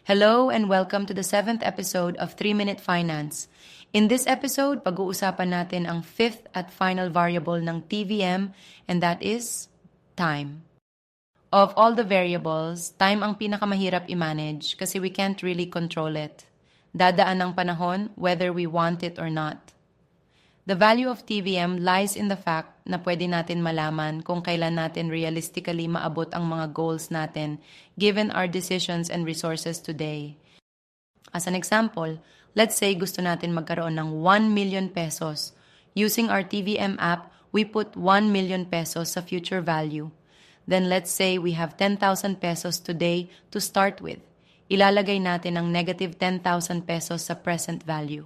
Hello and welcome to the 7th episode of 3-Minute Finance. In this episode, pag-uusapan natin ang fifth at final variable ng TVM, and that is time. Of all the variables, time ang pinakamahirap i-manage kasi we can't really control it. Dadaan ang panahon whether we want it or not. The value of TVM lies in the fact na pwede natin malaman kung kailan natin realistically maabot ang mga goals natin given our decisions and resources today. As an example, let's say gusto natin magkaroon ng 1 million pesos. Using our TVM app, we put 1 million pesos sa future value. Then let's say we have 10,000 pesos today to start with. Ilalagay natin ang negative 10,000 pesos sa present value.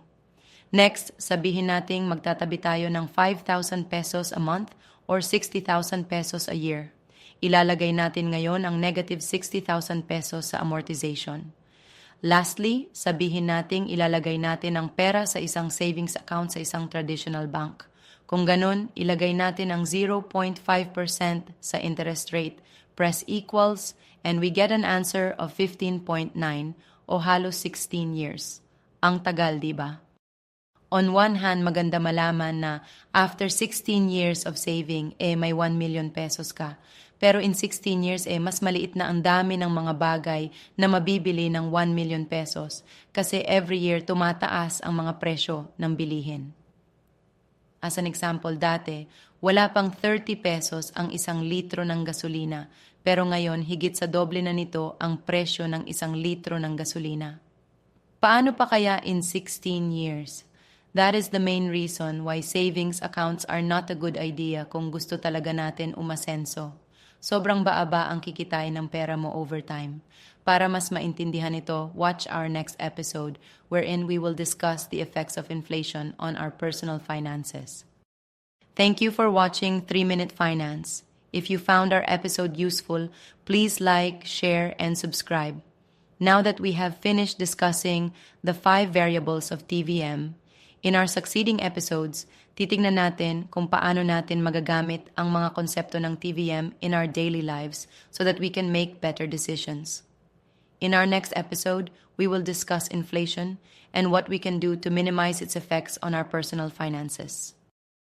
Next, sabihin nating magtatabi tayo ng 5,000 pesos a month or 60,000 pesos a year. Ilalagay natin ngayon ang negative 60,000 pesos sa amortization. Lastly, sabihin nating ilalagay natin ang pera sa isang savings account sa isang traditional bank. Kung ganun, ilagay natin ang 0.5% sa interest rate, press equals, and we get an answer of 15.9 o halos 16 years. Ang tagal, di ba? On one hand, maganda malaman na after 16 years of saving, may 1 million pesos ka. Pero in 16 years, mas maliit na ang dami ng mga bagay na mabibili ng 1 million pesos kasi every year tumataas ang mga presyo ng bilihin. As an example, dati, wala pang 30 pesos ang 1 litro ng gasolina, pero ngayon higit sa doble na nito ang presyo ng 1 litro ng gasolina. Paano pa kaya in 16 years? That is the main reason why savings accounts are not a good idea kung gusto talaga natin umasenso. Sobrang baaba ang kikitain ng pera mo over time. Para mas maintindihan ito, watch our next episode wherein we will discuss the effects of inflation on our personal finances. Thank you for watching 3-Minute Finance. If you found our episode useful, please like, share, and subscribe. Now that we have finished discussing the 5 variables of TVM, in our succeeding episodes, titingnan natin kung paano natin magagamit ang mga konsepto ng TVM in our daily lives so that we can make better decisions. In our next episode, we will discuss inflation and what we can do to minimize its effects on our personal finances.